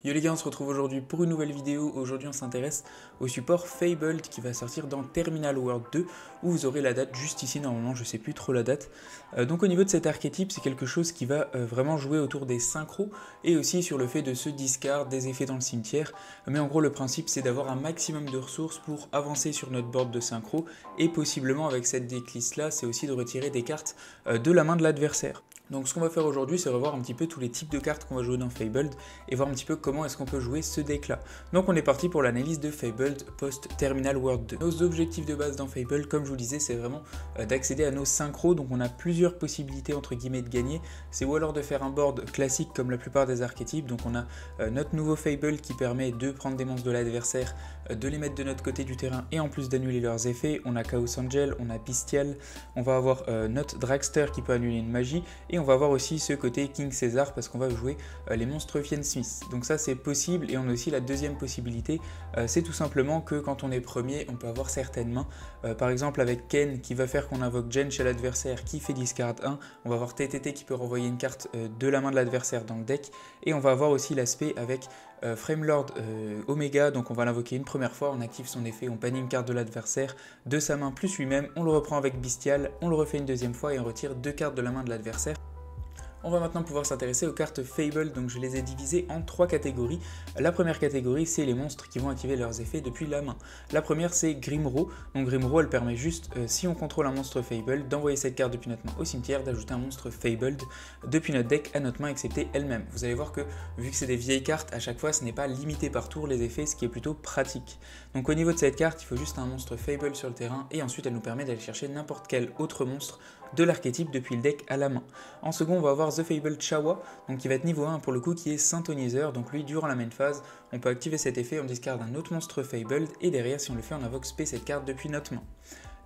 Yo les gars, on se retrouve aujourd'hui pour une nouvelle vidéo. Aujourd'hui on s'intéresse au support Fabled qui va sortir dans Terminal World 2 où vous aurez la date juste ici normalement, je sais plus trop la date. Donc au niveau de cet archétype, c'est quelque chose qui va vraiment jouer autour des synchros et aussi sur le fait de se discard des effets dans le cimetière. Mais en gros le principe c'est d'avoir un maximum de ressources pour avancer sur notre board de synchro et possiblement avec cette decklist là c'est aussi de retirer des cartes de la main de l'adversaire. Donc ce qu'on va faire aujourd'hui, c'est revoir un petit peu tous les types de cartes qu'on va jouer dans Fabled et voir un petit peu comment est-ce qu'on peut jouer ce deck là. Donc on est parti pour l'analyse de Fabled post-Terminal World 2. Nos objectifs de base dans Fabled, comme je vous le disais, c'est vraiment d'accéder à nos synchros, donc on a plusieurs possibilités entre guillemets de gagner. C'est ou alors de faire un board classique comme la plupart des archétypes, donc on a notre nouveau Fabled qui permet de prendre des monstres de l'adversaire, de les mettre de notre côté du terrain et en plus d'annuler leurs effets. On a Chaos Angel, on a Bestial, on va avoir notre Dragster qui peut annuler une magie et on va avoir aussi ce côté King Caesar parce qu'on va jouer les monstres Fiend Smith. Donc ça c'est possible et on a aussi la deuxième possibilité, c'est tout simplement que quand on est premier, on peut avoir certaines mains. Par exemple avec Ken qui va faire qu'on invoque Jen chez l'adversaire qui fait discard 1, on va avoir TTT qui peut renvoyer une carte de la main de l'adversaire dans le deck et on va avoir aussi l'aspect avec Framelord Omega, donc on va l'invoquer une première fois, on active son effet, on bannit une carte de l'adversaire de sa main plus lui-même, on le reprend avec Bestial, on le refait une deuxième fois et on retire deux cartes de la main de l'adversaire. On va maintenant pouvoir s'intéresser aux cartes Fable, donc je les ai divisées en trois catégories. La première catégorie, c'est les monstres qui vont activer leurs effets depuis la main. La première, c'est Grimro. Donc Grimro, elle permet juste, si on contrôle un monstre Fable, d'envoyer cette carte depuis notre main au cimetière, d'ajouter un monstre Fabled depuis notre deck à notre main, excepté elle-même. Vous allez voir que, vu que c'est des vieilles cartes, à chaque fois, ce n'est pas limité par tour les effets, ce qui est plutôt pratique. Donc au niveau de cette carte, il faut juste un monstre Fable sur le terrain, et ensuite elle nous permet d'aller chercher n'importe quel autre monstre de l'archétype depuis le deck à la main. En second, on va avoir The Fabled Chawa, donc qui va être niveau 1 pour le coup, qui est synthoniseur. Donc lui, durant la main phase, on peut activer cet effet, on discarde un autre monstre Fabled, et derrière, si on le fait, on invoque spé cette carte depuis notre main.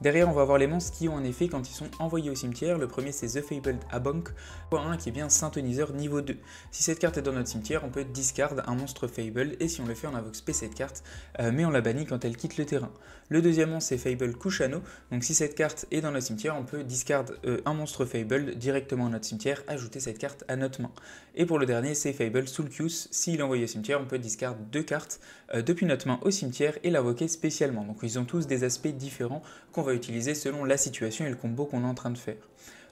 Derrière, on va avoir les monstres qui ont un effet quand ils sont envoyés au cimetière. Le premier, c'est The Fabled Abank, un qui est bien synthoniseur niveau 2. Si cette carte est dans notre cimetière, on peut discard un monstre Fable, et si on le fait, on invoque spé cette carte, mais on la bannit quand elle quitte le terrain. Le deuxième monstre, c'est Fabled Kushano, donc si cette carte est dans notre cimetière, on peut discard un monstre Fable directement à notre cimetière, ajouter cette carte à notre main. Et pour le dernier, c'est Fabled Sulcus, s'il est envoyé au cimetière, on peut discard deux cartes depuis notre main au cimetière et l'invoquer spécialement. Donc ils ont tous des aspects différents qu'on va utiliser selon la situation et le combo qu'on est en train de faire.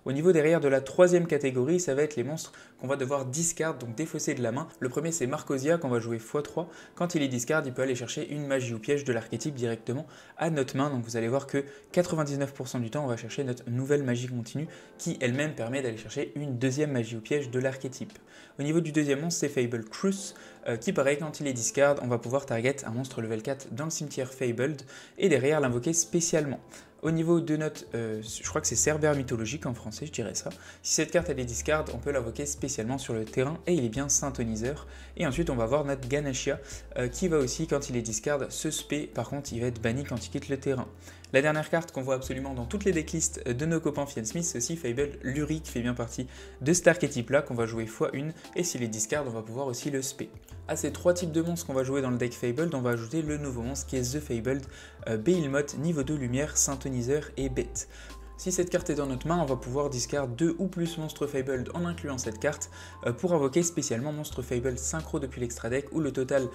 Au niveau derrière de la troisième catégorie, ça va être les monstres qu'on va devoir discard, donc défausser de la main. Le premier, c'est Marcosia qu'on va jouer x3. Quand il est discard, il peut aller chercher une magie ou piège de l'archétype directement à notre main. Donc vous allez voir que 99% du temps, on va chercher notre nouvelle magie continue qui elle-même permet d'aller chercher une deuxième magie ou piège de l'archétype. Au niveau du deuxième monstre, c'est Fable Cruce, qui pareil, quand il est discard, on va pouvoir target un monstre level 4 dans le cimetière Fabled et derrière l'invoquer spécialement. Au niveau de notre, je crois que c'est Cerbère mythologique en français, je dirais ça. Si cette carte elle est discard, on peut l'invoquer spécialement sur le terrain et il est bien synthoniseur. Et ensuite on va voir notre Ganashia qui va aussi, quand il est discard, se spé. Par contre il va être banni quand il quitte le terrain. La dernière carte qu'on voit absolument dans toutes les decklists de nos copains Fiend Smith, c'est aussi Fable Luri qui fait bien partie de cet archétype là qu'on va jouer x1 et s'il est discard on va pouvoir aussi le spé. À ces trois types de monstres qu'on va jouer dans le deck Fabled, on va ajouter le nouveau monstre qui est The Fabled Behemoth niveau 2 lumière, synthoniseur et bête. Si cette carte est dans notre main, on va pouvoir discard 2 ou plus monstres Fabled en incluant cette carte pour invoquer spécialement monstre Fabled synchro depuis l'extra deck où le total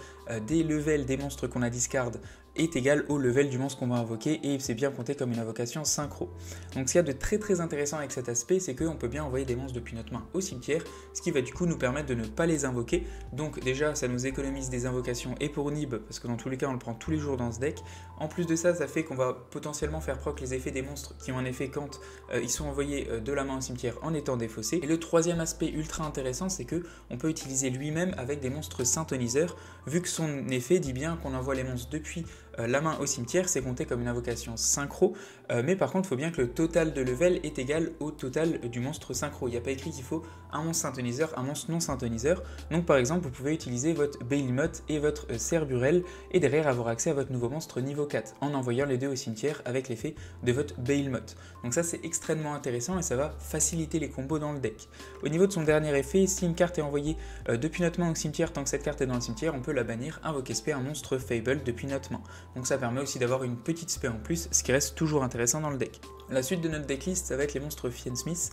des levels des monstres qu'on a discard est égal au level du monstre qu'on va invoquer et c'est bien compté comme une invocation synchro. Donc ce qu'il y a de très intéressant avec cet aspect, c'est qu'on peut bien envoyer des monstres depuis notre main au cimetière, ce qui va du coup nous permettre de ne pas les invoquer. Donc déjà ça nous économise des invocations et pour Nib, parce que dans tous les cas on le prend tous les jours dans ce deck. En plus de ça, ça fait qu'on va potentiellement faire proc les effets des monstres qui ont un effet quand ils sont envoyés de la main au cimetière en étant défaussés. Et le troisième aspect ultra intéressant, c'est qu'on peut utiliser lui-même avec des monstres synthoniseurs, vu que son effet dit bien qu'on envoie les monstres depuis la main au cimetière, c'est compté comme une invocation synchro, mais par contre il faut bien que le total de level est égal au total du monstre synchro. Il n'y a pas écrit qu'il faut un monstre synthoniseur, un monstre non synthoniseur. Donc par exemple vous pouvez utiliser votre Behemoth et votre Cerburel et derrière avoir accès à votre nouveau monstre niveau 4 en envoyant les deux au cimetière avec l'effet de votre Behemoth. Donc ça c'est extrêmement intéressant et ça va faciliter les combos dans le deck. Au niveau de son dernier effet, si une carte est envoyée depuis notre main au cimetière, tant que cette carte est dans le cimetière, on peut la bannir, invoquer spé un monstre Fable depuis notre main. donc ça permet aussi d'avoir une petite spé en plus, ce qui reste toujours intéressant dans le deck. La suite de notre decklist, ça va être les monstres Fiend Smith,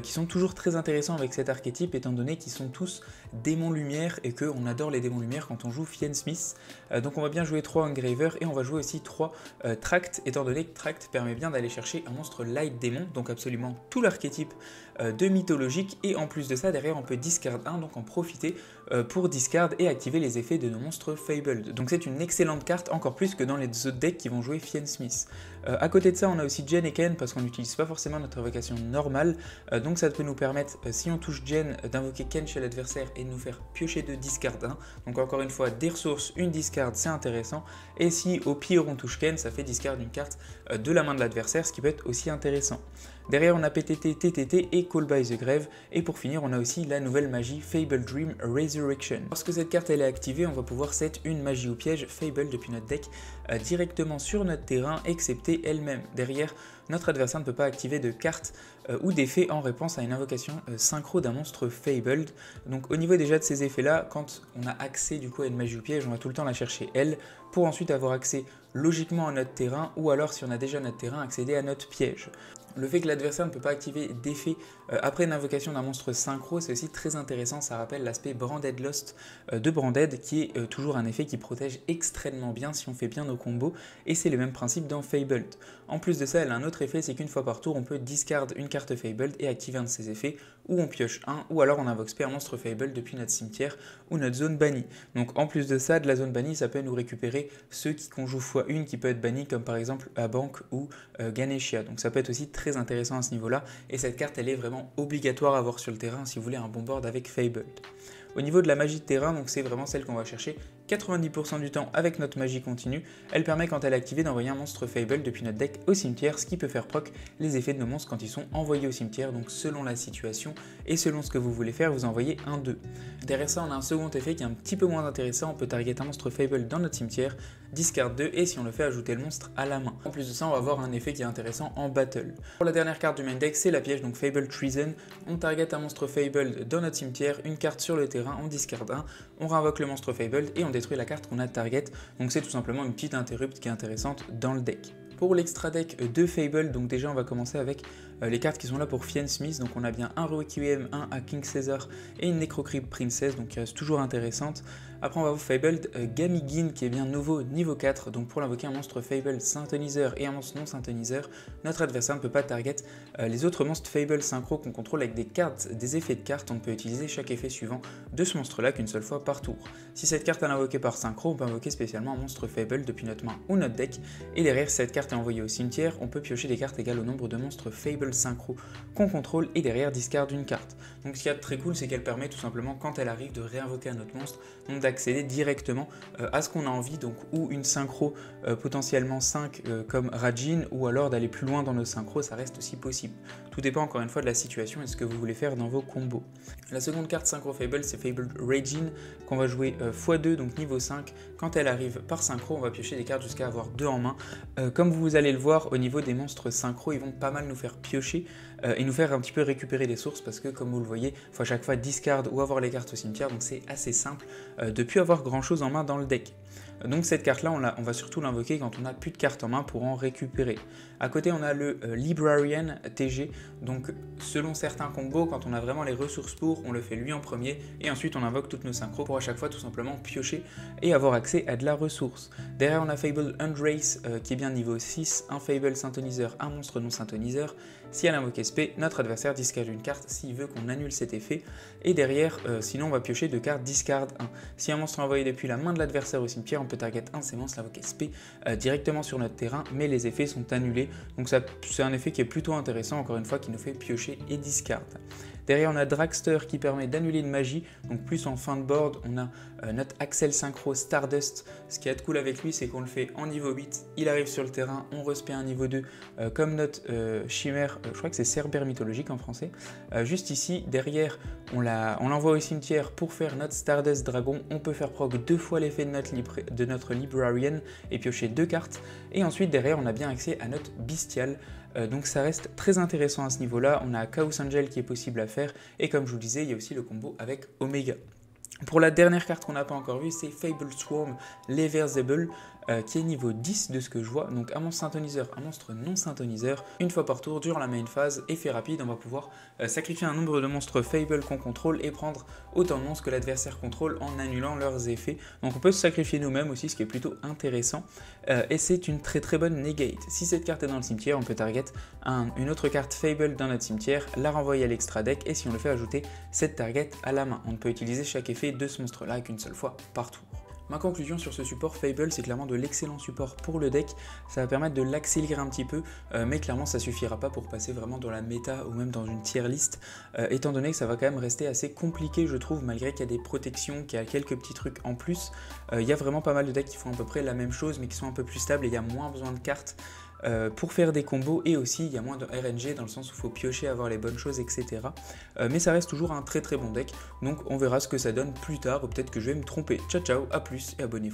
qui sont toujours très intéressants avec cet archétype, étant donné qu'ils sont tous démons lumière et qu'on adore les démons lumière quand on joue Fiend Smith. Donc on va bien jouer 3 Engraver et on va jouer aussi 3 Tract, étant donné que Tract permet bien d'aller chercher un monstre light démon, donc absolument tout l'archétype de mythologique, et en plus de ça, derrière on peut discard 1, donc en profiter pour discard et activer les effets de nos monstres Fabled. Donc c'est une excellente carte, encore plus que dans les autres decks qui vont jouer Fiend Smith. À côté de ça, on a aussi Jen et Ken, parce qu'on n'utilise pas forcément notre invocation normale, donc ça peut nous permettre, si on touche Jen, d'invoquer Ken chez l'adversaire et de nous faire piocher de discard 1. Donc encore une fois, des ressources, une discard, c'est intéressant, et si au pire on touche Ken, ça fait discard une carte de la main de l'adversaire, ce qui peut être aussi intéressant. Derrière on a PTT, TTT et Call by the Grave, et pour finir on a aussi la nouvelle magie Fable Dream Resurrection. Lorsque cette carte elle est activée, on va pouvoir set une magie ou piège Fable depuis notre deck directement sur notre terrain, excepté elle-même. Derrière, notre adversaire ne peut pas activer de carte ou d'effet en réponse à une invocation synchro d'un monstre Fabled. Donc au niveau déjà de ces effets là, quand on a accès du coup à une magie ou piège, on va tout le temps la chercher elle, pour ensuite avoir accès logiquement à notre terrain, ou alors si on a déjà notre terrain, accéder à notre piège. Le fait que l'adversaire ne peut pas activer d'effet après une invocation d'un monstre synchro, c'est aussi très intéressant, ça rappelle l'aspect Branded Lost de Branded, qui est toujours un effet qui protège extrêmement bien si on fait bien nos combos, et c'est le même principe dans Fabled. En plus de ça, elle a un autre effet, c'est qu'une fois par tour, on peut discard une carte Fabled et activer un de ses effets, ou on pioche un, ou alors on invoque spé un monstre Fabled depuis notre cimetière ou notre zone bannie. Donc en plus de ça, de la zone bannie, ça peut nous récupérer ceux qu'on joue x1 qui peut être banni, comme par exemple Abank ou Ganeshia. Donc ça peut être aussi très intéressant à ce niveau-là, et cette carte elle est vraiment obligatoire à avoir sur le terrain si vous voulez un bon board avec Fabled. Au niveau de la magie de terrain, donc c'est vraiment celle qu'on va chercher 90% du temps avec notre magie continue. Elle permet quand elle est activée d'envoyer un monstre Fable depuis notre deck au cimetière, ce qui peut faire proc les effets de nos monstres quand ils sont envoyés au cimetière. Donc selon la situation et selon ce que vous voulez faire, vous envoyez un 2. Derrière ça, on a un second effet qui est un petit peu moins intéressant. On peut target un monstre Fable dans notre cimetière, discard 2, et si on le fait, ajouter le monstre à la main. En plus de ça, on va avoir un effet qui est intéressant en battle. Pour la dernière carte du main deck, c'est la piège, donc Fable Treason. On target un monstre Fable dans notre cimetière, une carte sur le terrain, on discard 1, on réinvoque le monstre Fable et on détruit la carte qu'on a target. Donc c'est tout simplement une petite interrupt qui est intéressante dans le deck. Pour l'extra deck de Fable, donc déjà on va commencer avec les cartes qui sont là pour Fiend Smith. Donc on a bien un Requiem, un à King Caesar et une Necrocrypt Princess, donc qui reste toujours intéressante. Après on va voir Fabled Gamigin qui est bien nouveau niveau 4, donc pour l'invoquer un monstre Fable synthoniseur et un monstre non synthoniseur, notre adversaire ne peut pas target les autres monstres Fable synchro qu'on contrôle avec des cartes, des effets de cartes. On ne peut utiliser chaque effet suivant de ce monstre là qu'une seule fois par tour. Si cette carte est invoquée par synchro, on peut invoquer spécialement un monstre Fable depuis notre main ou notre deck, et derrière si cette carte est envoyée au cimetière, on peut piocher des cartes égales au nombre de monstres Fable synchro qu'on contrôle et derrière discard une carte. Donc ce qu'il y a de très cool, c'est qu'elle permet tout simplement quand elle arrive de réinvoquer un autre monstre, donc d'accéder directement à ce qu'on a envie, donc ou une synchro potentiellement 5 comme Rajin, ou alors d'aller plus loin dans nos synchros, ça reste aussi possible. Tout dépend encore une fois de la situation et de ce que vous voulez faire dans vos combos. La seconde carte synchro Fable, c'est Fable Raging, qu'on va jouer x2, donc niveau 5. Quand elle arrive par synchro, on va piocher des cartes jusqu'à avoir 2 en main. Comme vous allez le voir, au niveau des monstres synchro, ils vont pas mal nous faire piocher et nous faire un petit peu récupérer des sources, parce que comme vous le voyez, il faut à chaque fois discard ou avoir les cartes au cimetière, donc c'est assez simple de plus avoir grand chose en main dans le deck. Donc cette carte là on va surtout l'invoquer quand on n'a plus de cartes en main pour en récupérer. À côté on a le Librarian TG, donc selon certains combos, quand on a vraiment les ressources pour, on le fait lui en premier et ensuite on invoque toutes nos synchros pour à chaque fois tout simplement piocher et avoir accès à de la ressource. Derrière on a Fable Undrace qui est bien niveau 6, un Fable synthoniseur, un monstre non synthoniseur. Si elle invoque SP, notre adversaire discard une carte s'il veut qu'on annule cet effet, et derrière sinon on va piocher 2 cartes discard 1. Si un monstre est envoyé depuis la main de l'adversaire au cimetière, on peut target un de ces monstres, l'invoquer SP directement sur notre terrain, mais les effets sont annulés. Donc c'est un effet qui est plutôt intéressant, encore une fois, qui nous fait piocher et discard. Derrière on a Dragster qui permet d'annuler une magie, donc plus en fin de board on a notre Axel Synchro Stardust. Ce qui est cool avec lui, c'est qu'on le fait en niveau 8, il arrive sur le terrain, on respect un niveau 2 comme notre chimère, je crois que c'est Cerbère mythologique en français. Juste ici, derrière on l'envoie au cimetière pour faire notre Stardust Dragon, on peut faire proc 2 fois l'effet de notre Librarian et piocher 2 cartes, et ensuite derrière on a bien accès à notre Bestial. Donc ça reste très intéressant à ce niveau-là. On a Chaos Angel qui est possible à faire, et comme je vous le disais, il y a aussi le combo avec Omega. Pour la dernière carte qu'on n'a pas encore vue, c'est Fable Swarm Reversible, qui est niveau 10 de ce que je vois. Donc un monstre synthoniseur, un monstre non synthoniseur, une fois par tour durant la main phase, effet rapide, on va pouvoir sacrifier un nombre de monstres Fable qu'on contrôle et prendre autant de monstres que l'adversaire contrôle en annulant leurs effets. Donc on peut se sacrifier nous-mêmes aussi, ce qui est plutôt intéressant. Et c'est une très très bonne negate. Si cette carte est dans le cimetière, on peut target une autre carte Fable dans notre cimetière, la renvoyer à l'extra deck, et si on le fait, ajouter cette target à la main. On ne peut utiliser chaque effet de ce monstre là qu'une seule fois par tour. Ma conclusion sur ce support Fable, c'est clairement de l'excellent support pour le deck. Ça va permettre de l'accélérer un petit peu, mais clairement ça suffira pas pour passer vraiment dans la méta ou même dans une tier list, étant donné que ça va quand même rester assez compliqué, je trouve, malgré qu'il y a des protections, qu'il y a quelques petits trucs en plus. Il y a vraiment pas mal de decks qui font à peu près la même chose, mais qui sont un peu plus stables et il y a moins besoin de cartes pour faire des combos, et aussi il y a moins de RNG dans le sens où il faut piocher, avoir les bonnes choses, etc. Mais ça reste toujours un très très bon deck, donc on verra ce que ça donne plus tard, ou peut-être que je vais me tromper. Ciao ciao, à plus et abonnez-vous.